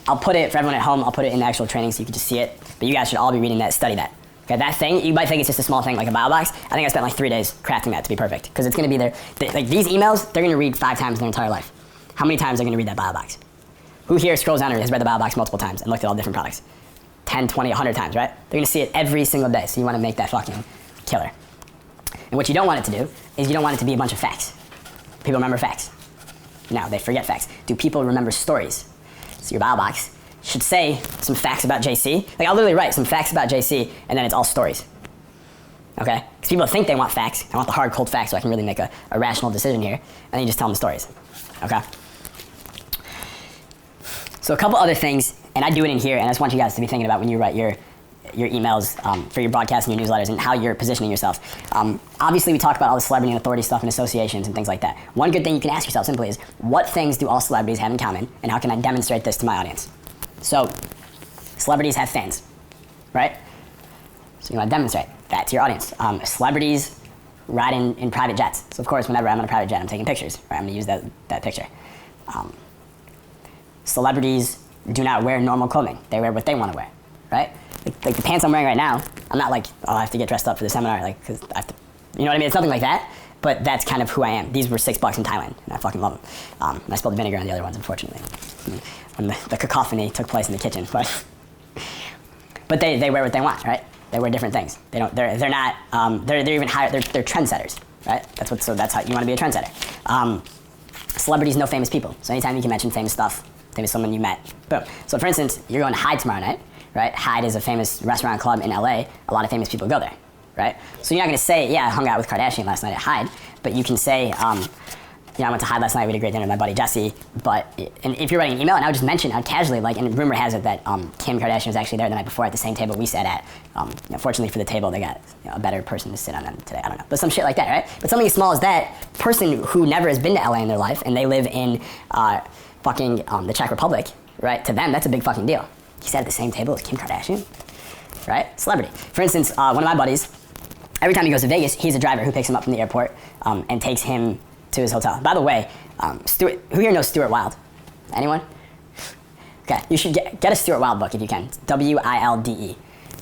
I'll put it, for everyone at home, I'll put it in the actual training so you can just see it. But you guys should all be reading that, study that. Okay, that thing, you might think it's just a small thing like a BioBox. I think I spent like 3 days crafting that to be perfect. Because it's going to be there. Like these emails, they're going to read 5 times in their entire life. How many times are they going to read that BioBox? Who here scrolls down or has read the BioBox multiple times and looked at all different products? 10, 20, 100 times, right? They're going to see it every single day. So you want to make that fucking killer. And what you don't want it to do is you don't want it to be a bunch of facts. People remember facts. No, they forget facts. Do people remember stories? So your BioBox should say some facts about JC. Like I'll literally write some facts about JC and then it's all stories. Okay? Because people think they want facts. I want the hard, cold facts so I can really make a rational decision here. And then you just tell them the stories. Okay? So a couple other things, and I do it in here, and I just want you guys to be thinking about when you write your emails for your broadcasts and your newsletters and how you're positioning yourself. Obviously, we talk about all the celebrity and authority stuff and associations and things like that. One good thing you can ask yourself simply is, what things do all celebrities have in common, and how can I demonstrate this to my audience? So, celebrities have fans, right? So you want to demonstrate that to your audience. Celebrities ride in private jets. So of course, whenever I'm on a private jet, I'm taking pictures, right? I'm going to use that picture. Celebrities do not wear normal clothing. They wear what they want to wear, right? Like the pants I'm wearing right now, I'm not like, oh, I have to get dressed up for the seminar, like, because I have to, you know what I mean? It's nothing like that, but that's kind of who I am. These were $6 in Thailand, and I fucking love them. And I spilled vinegar on the other ones, unfortunately, when the cacophony took place in the kitchen. But they wear what they want, right? They wear different things. They're not, they're even higher, they're trendsetters, right? That's how you want to be a trendsetter. Celebrities know famous people, so anytime you can mention famous stuff, famous someone you met, boom. So for instance, you're going to Hyde tomorrow night, right? Hyde is a famous restaurant club in LA. A lot of famous people go there, right? So you're not going to say, yeah, I hung out with Kardashian last night at Hyde, but you can say, I went to Hyde last night, we had a great dinner with my buddy Jesse, and if you're writing an email, and I would just mention casually, like, and rumor has it that Kim Kardashian was actually there the night before at the same table we sat at. Fortunately for the table, they got a better person to sit on them today, I don't know. But some shit like that, right? But something as small as that, person who never has been to LA in their life, and they live in the Czech Republic, right? To them, that's a big fucking deal. He sat at the same table as Kim Kardashian, right? Celebrity. For instance, one of my buddies, every time he goes to Vegas, he's a driver who picks him up from the airport and takes him to his hotel. By the way, who here knows Stuart Wilde? Anyone? Okay, you should get a Stuart Wilde book if you can. It's W-I-L-D-E.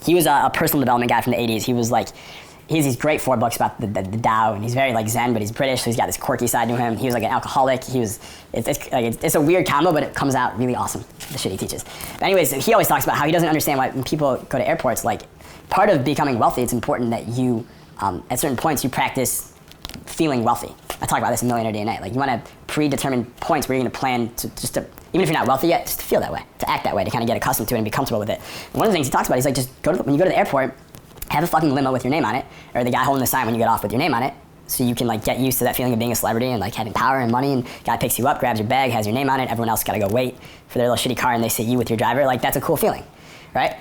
He was a personal development guy from the 80s. He has these great 4 books about the Tao, and he's very like Zen, but he's British, so he's got this quirky side to him. He was like an alcoholic. It's a weird combo, but it comes out really awesome, the shit he teaches. But anyways, he always talks about how he doesn't understand why when people go to airports, like, part of becoming wealthy, it's important that you, at certain points, you practice feeling wealthy. I talk about this in Millionaire DNA. Like, you want to predetermine points where you're going to plan to even if you're not wealthy yet, just to feel that way, to act that way, to kind of get accustomed to it and be comfortable with it. And one of the things he talks about, he's like, just when you go to the airport, have a fucking limo with your name on it, or the guy holding the sign when you get off with your name on it, so you can like get used to that feeling of being a celebrity and like having power and money, and guy picks you up, grabs your bag, has your name on it, everyone else got to go wait for their little shitty car, and they see you with your driver. Like, that's a cool feeling, right?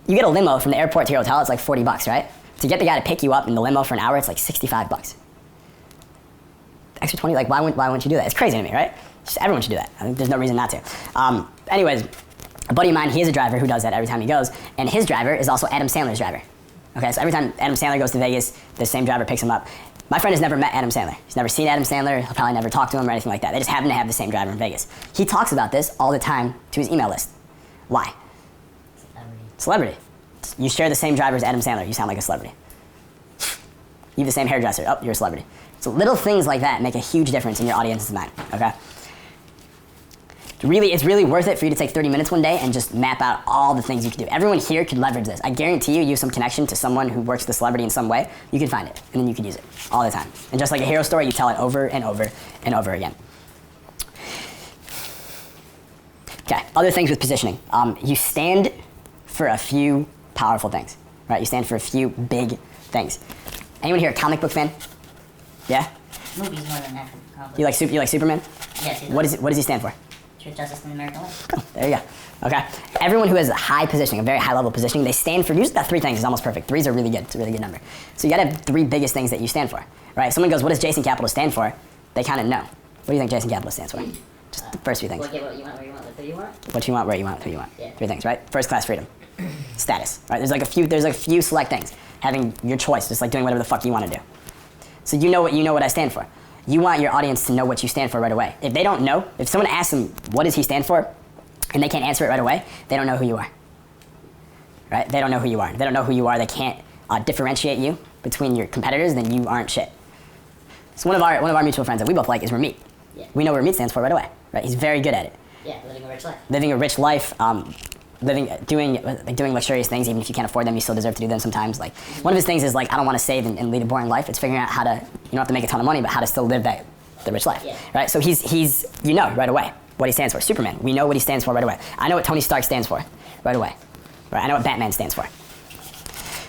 You get a limo from the airport to your hotel, it's like $40, right? To get the guy to pick you up in the limo for an hour, it's like $65. Extra 20, like, why wouldn't you do that? It's crazy to me, right? Just everyone should do that. I think there's no reason not to. Anyways, a buddy of mine, he is a driver who does that every time he goes, and his driver is also Adam Sandler's driver. Okay, so every time Adam Sandler goes to Vegas, the same driver picks him up. My friend has never met Adam Sandler. He's never seen Adam Sandler. He'll probably never talk to him or anything like that. They just happen to have the same driver in Vegas. He talks about this all the time to his email list. Why? Celebrity. You share the same driver as Adam Sandler, you sound like a celebrity. You have the same hairdresser, oh, you're a celebrity. So little things like that make a huge difference in your audience's mind, okay? It's really worth it for you to take 30 minutes one day and just map out all the things you can do. Everyone here could leverage this. I guarantee you have some connection to someone who works with a celebrity in some way. You can find it, and then you can use it all the time. And just like a hero story, you tell it over and over and over again. Okay, other things with positioning. You stand for a few powerful things, right? You stand for a few big things. Anyone here a comic book fan? Yeah? Movies more than that. You like Superman? Yes. What does he stand for? Truth, justice, and American life. Oh, there you go. Okay. Everyone who has a high positioning, a very high level positioning, they stand for usually about 3 things. It's almost perfect. 3s are really good. It's a really good number. So you gotta have 3 biggest things that you stand for, right? Someone goes, what does Jason Capital stand for? They kind of know. What do you think Jason Capital stands for? Just the first few things. What you want, where you want, who you want? What you want, where you want, who you want. Yeah. 3 things, right? First class freedom. Status, right? There's like a few select things. Having your choice, just like doing whatever the fuck you want to do. So you know what I stand for. You want your audience to know what you stand for right away. If they don't know, if someone asks them, what does he stand for? and they can't answer it right away, they don't know who you are. Right? They don't know who you are. They don't know who you are. They can't differentiate you between your competitors, then you aren't shit. So one of our mutual friends that we both like is Ramit. Yeah. We know what Ramit stands for right away. Right? He's very good at it. Yeah, living a rich life. Living a rich life, doing luxurious things, even if you can't afford them, you still deserve to do them sometimes. Like one of his things is like, I don't want to save and lead a boring life. It's figuring out how to, you don't have to make a ton of money, but how to still live the rich life. Yeah. Right? So he's you know right away what he stands for. Superman. We know what he stands for right away. I know what Tony Stark stands for right away. Right? I know what Batman stands for.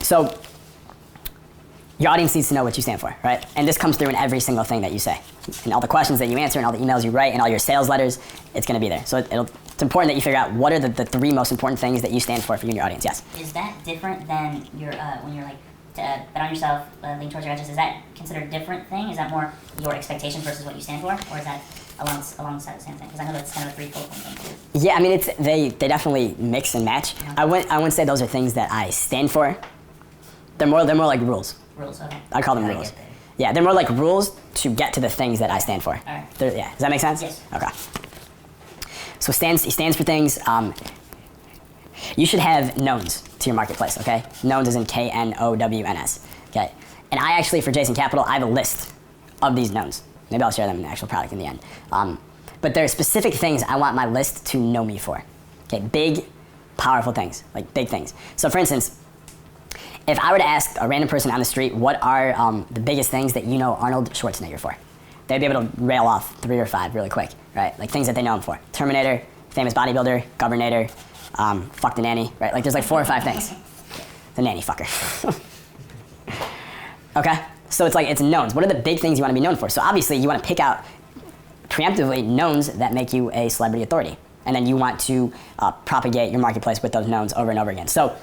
So your audience needs to know what you stand for, right? And this comes through in every single thing that you say. And all the questions that you answer and all the emails you write and all your sales letters, it's going to be there. So it's important that you figure out what are the three most important things that you stand for you and your audience. Yes? Is that different than your when you're like bet on yourself, lean towards your edges? Is that considered a different thing? Is that more your expectations versus what you stand for, or is that alongside the same thing? Because I know that's kind of a threefold thing too. Yeah, I mean they definitely mix and match. Yeah. I wouldn't say those are things that I stand for. They're more like rules. Rules, okay. I call them I rules. get that. Yeah, they're more like rules to get to the things that I stand for. Alright. Yeah, does that make sense? Yes. Okay. So he stands for things. You should have knowns to your marketplace, okay? Knowns is in KNOWNS, okay? And I actually, for Jason Capital, I have a list of these knowns. Maybe I'll share them in the actual product in the end. But there are specific things I want my list to know me for. Okay, big, powerful things, like big things. So for instance, if I were to ask a random person on the street, what are the biggest things that you know Arnold Schwarzenegger for? They'd be able to rail off 3 or 5 really quick, right? Like things that they know him for. Terminator, famous bodybuilder, Governator, fuck the nanny, right? Like there's like 4 or 5 things. The nanny fucker. Okay? So it's like, it's knowns. What are the big things you want to be known for? So obviously you want to pick out preemptively knowns that make you a celebrity authority. And then you want to propagate your marketplace with those knowns over and over again. So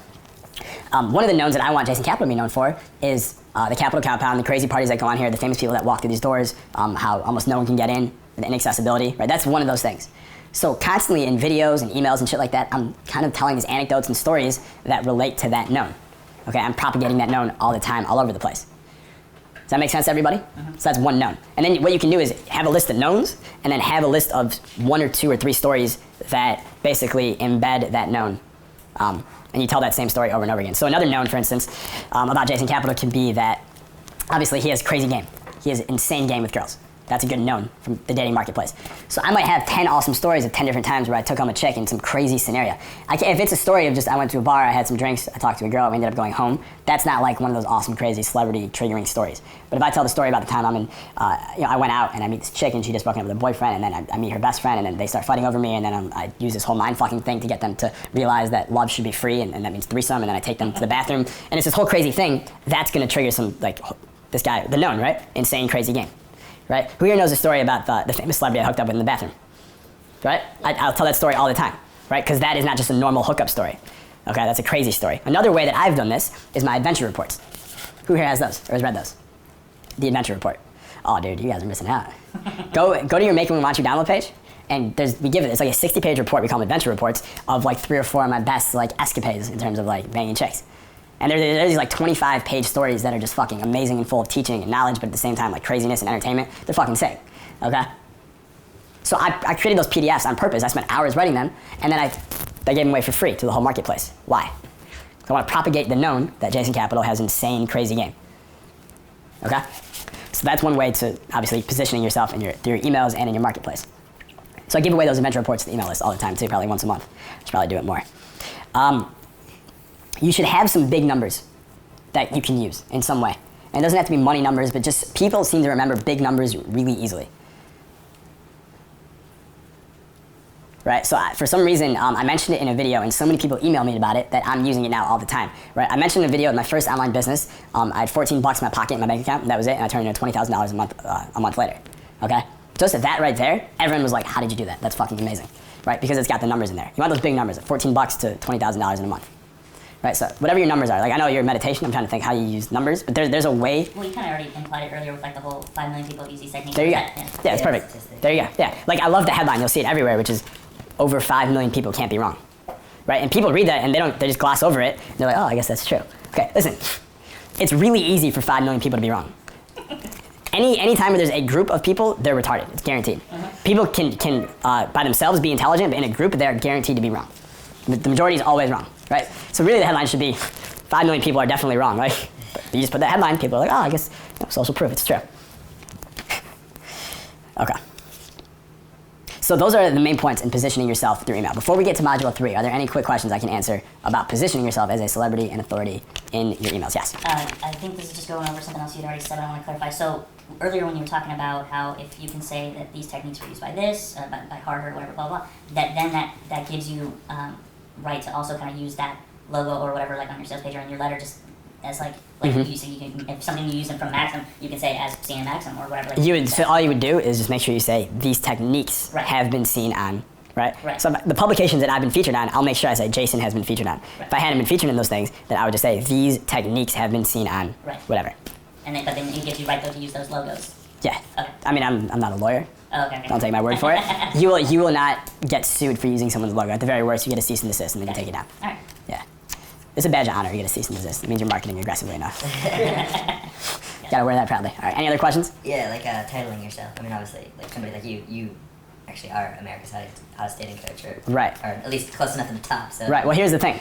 one of the knowns that I want Jason Capital to be known for is the Capitol Compound, the crazy parties that go on here, the famous people that walk through these doors, how almost no one can get in, the inaccessibility, right? That's one of those things. So constantly in videos and emails and shit like that, I'm kind of telling these anecdotes and stories that relate to that known. Okay, I'm propagating that known all the time, all over the place. Does that make sense to everybody? So that's one known. And then what you can do is have a list of knowns and then have a list of 1 or 2 or 3 stories that basically embed that known. And you tell that same story over and over again. So another known, for instance, about Jason Capital can be that obviously he has crazy game. He has insane game with girls. That's a good known from the dating marketplace. So I might have 10 awesome stories of 10 different times where I took home a chick in some crazy scenario. If it's a story of just I went to a bar, I had some drinks, I talked to a girl, we ended up going home, that's not like one of those awesome, crazy, celebrity triggering stories. But if I tell the story about the time I'm in, I went out and I meet this chick and she just broke up with a boyfriend, and then I meet her best friend, and then they start fighting over me, and then I use this whole mind fucking thing to get them to realize that love should be free, and that means threesome, and then I take them to the bathroom, and it's this whole crazy thing. That's gonna trigger some, like, this guy, the known, right? Insane, crazy game. Right? Who here knows the story about the famous celebrity I hooked up with in the bathroom? Right? I'll tell that story all the time, right? Because that is not just a normal hookup story. Okay, that's a crazy story. Another way that I've done this is my adventure reports. Who here has those or has read those? The adventure report. Oh, dude, you guys are missing out. Go to your Make Me Want You download page, and it's like a 60-page report. We call them adventure reports of like 3 or 4 of my best like escapades in terms of like banging chicks. And there's these like 25-page stories that are just fucking amazing and full of teaching and knowledge, but at the same time like craziness and entertainment. They're fucking sick, okay? So I created those PDFs on purpose. I spent hours writing them, and then I gave them away for free to the whole marketplace. Why? Because I want to propagate the known that Jason Capital has insane, crazy game, okay? So that's one way to obviously positioning yourself in through your emails and in your marketplace. So I give away those adventure reports to the email list all the time too, probably once a month. I should probably do it more. You should have some big numbers that you can use in some way. And it doesn't have to be money numbers, but just people seem to remember big numbers really easily. Right? So for some reason, I mentioned it in a video, and so many people email me about it that I'm using it now all the time. Right? I mentioned in a video of my first online business. I had $14 in my pocket in my bank account, and that was it, and I turned it into $20,000 a month later. Okay? Just that right there, everyone was like, how did you do that? That's fucking amazing. Right? Because it's got the numbers in there. You want those big numbers, $14 to $20,000 in a month. Right, so whatever your numbers are, like I know your meditation, I'm trying to think how you use numbers, but there's a way. Well, you kind of already implied it earlier with like the whole 5 million people use these techniques. There you go. Yeah, It's perfect. There you go. Yeah, like I love the headline. You'll see it everywhere, which is over 5 million people can't be wrong. Right, and people read that and they just gloss over it. And they're like, oh, I guess that's true. Okay, listen, it's really easy for 5 million people to be wrong. Anytime where there's a group of people, they're retarded. It's guaranteed. People can by themselves be intelligent, but in a group, they're guaranteed to be wrong. The majority is always wrong, right? So really the headline should be, 5 million people are definitely wrong, right? But you just put that headline, people are like, oh, I guess social proof, it's true. Okay. So those are the main points in positioning yourself through email. Before we get to module 3, are there any quick questions I can answer about positioning yourself as a celebrity and authority in your emails? Yes? I think this is just going over something else you'd already said, but I want to clarify. So earlier when you were talking about how if you can say that these techniques were used by this, by Harvard, whatever, blah, blah, blah, that gives you right to also kind of use that logo or whatever, like on your sales page or in your letter, just as like you say, you can, if something you use them from Maxim, you can say as seen in Maxim or whatever. Like So all you would do is just make sure you say these techniques have been seen on, right? So the publications that I've been featured on, I'll make sure I say Jason has been featured on. If I hadn't been featured in those things, then I would just say these techniques have been seen on whatever. And then, but then it gives you right though to use those logos. Yeah. Okay. I mean, I'm not a lawyer. Oh, okay. Don't take my word for it. You will not get sued for using someone's logo. At the very worst, you get a cease and desist, and then you take it down. All right. Yeah. It's a badge of honor. You get a cease and desist. It means you're marketing aggressively enough. Gotta wear that proudly. All right. Any other questions? Yeah, like titling yourself. I mean, obviously, like somebody like you actually are America's hottest dating coach, or Right. or at least close enough to the top. So. Right. Well, here's the thing,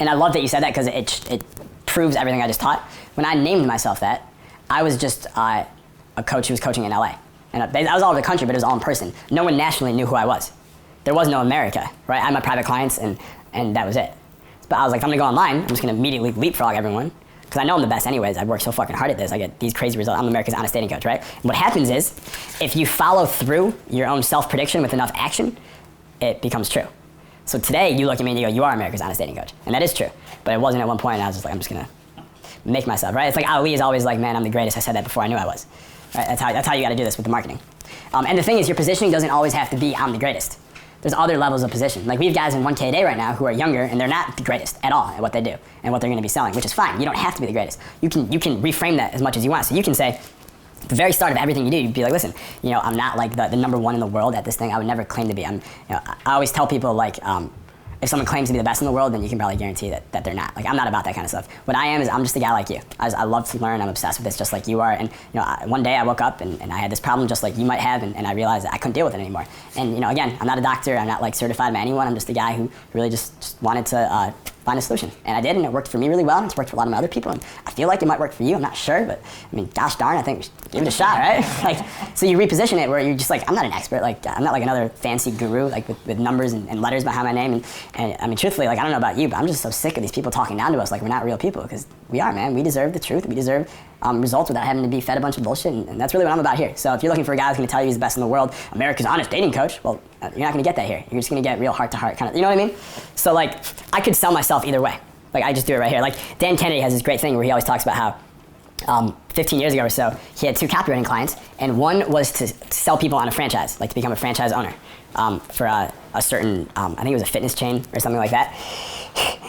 and I love that you said that because it proves everything I just taught. When I named myself that, I was just a coach who was coaching in LA, and I was all over the country, but it was all in person. No one nationally knew who I was. There was no America, right? I had my private clients, and that was it. But I was like, if I'm gonna go online, I'm just gonna immediately leapfrog everyone. Because I know I'm the best anyways. I've worked so fucking hard at this. I get these crazy results. I'm America's honest dating coach, right? And what happens is, if you follow through your own self-prediction with enough action, it becomes true. So today, you look at me and you go, you are America's honest dating coach. And that is true. But it wasn't at one point, and I was just like, I'm just gonna make myself, right? It's like Ali is always like, man, I'm the greatest. I said that before I knew I was. Right? That's how you gotta do this with the marketing. And the thing is, your positioning doesn't always have to be, I'm the greatest. There's other levels of position. Like we have guys in 1K a day right now who are younger and they're not the greatest at all at what they do and what they're going to be selling, which is fine. You don't have to be the greatest. You can reframe that as much as you want. So you can say, at the very start of everything you do, you'd be like, listen, I'm not like the number one in the world at this thing. I would never claim to be. I always tell people like, if someone claims to be the best in the world, then you can probably guarantee that they're not. Like I'm not about that kind of stuff. What I am is I'm just a guy like you. I love to learn. I'm obsessed with this just like you are. And one day I woke up and I had this problem just like you might have, and I realized that I couldn't deal with it anymore. And again, I'm not a doctor. I'm not like certified by anyone. I'm just a guy who really just wanted to find a solution. And I did, and it worked for me really well, and it's worked for a lot of my other people. And I feel like it might work for you. I'm not sure, but I mean, gosh darn, I think we should give it a shot, right? Like, so you reposition it where you're just like, I'm not an expert. Like, I'm not like another fancy guru, like with numbers and letters behind my name. And I mean, truthfully, like, I don't know about you, but I'm just so sick of these people talking down to us like we're not real people, because we are, man. We deserve the truth. We deserve results without having to be fed a bunch of bullshit, and that's really what I'm about here. So if you're looking for a guy who's going to tell you he's the best in the world, America's honest dating coach, well, you're not going to get that here. You're just going to get real heart-to-heart kind of, you know what I mean? So like, I could sell myself either way. Like, I just do it right here. Like, Dan Kennedy has this great thing where he always talks about how 15 years ago or so, he had 2 copywriting clients, and one was to sell people on a franchise, like to become a franchise owner for a certain, I think it was a fitness chain or something like that.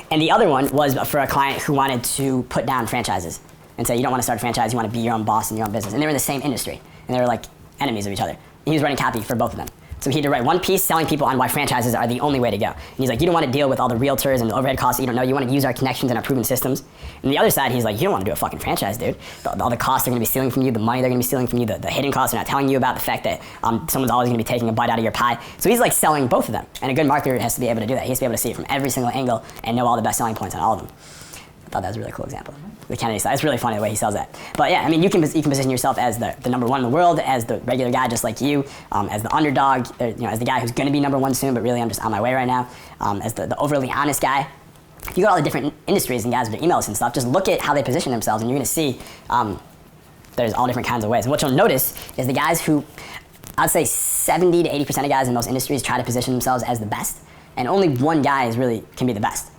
And the other one was for a client who wanted to put down franchises and say, you don't want to start a franchise, you want to be your own boss in your own business. And they were in the same industry, and they were like enemies of each other. And he was writing copy for both of them. So he had to write one piece selling people on why franchises are the only way to go. And he's like, you don't want to deal with all the realtors and the overhead costs that you don't know. You want to use our connections and our proven systems. And the other side, he's like, you don't want to do a fucking franchise, dude. All the costs they're going to be stealing from you, the money they're going to be stealing from you, the hidden costs they're not telling you about, the fact that someone's always going to be taking a bite out of your pie. So he's like selling both of them. And a good marketer has to be able to do that. He has to be able to see it from every single angle and know all the best selling points on all of them. I thought that was a really cool example. The Kennedy side. It's really funny the way he sells that. But yeah, I mean, you can position yourself as the number one in the world, as the regular guy just like you, as the underdog, as the guy who's going to be number one soon, but really I'm just on my way right now, as the overly honest guy. If you go to all the different industries and guys with their emails and stuff, just look at how they position themselves, and you're going to see there's all different kinds of ways. And what you'll notice is the guys who, I'd say 70 to 80% of guys in most industries try to position themselves as the best, and only one guy can be the best,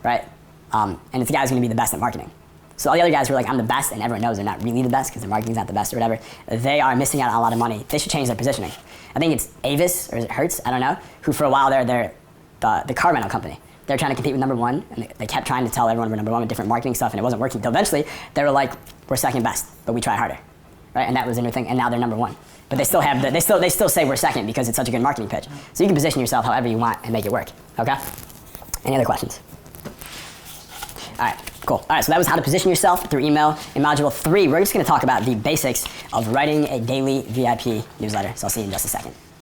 right? And it's the guy who's going to be the best at marketing. So all the other guys who are like, I'm the best, and everyone knows they're not really the best because their marketing's not the best or whatever, they are missing out on a lot of money. They should change their positioning. I think it's Avis, or is it Hertz, I don't know, who for a while they're the car rental company. They're trying to compete with number one, and they kept trying to tell everyone we're number one with different marketing stuff, and it wasn't working. Until eventually, they were like, we're second best, but we try harder, right? And that was their new thing, and now they're number one. But they still have they still say we're second because it's such a good marketing pitch. So you can position yourself however you want and make it work, okay? Any other questions? All right, cool. All right, so that was how to position yourself through email. In module 3, we're just going to talk about the basics of writing a daily VIP newsletter. So I'll see you in just a second.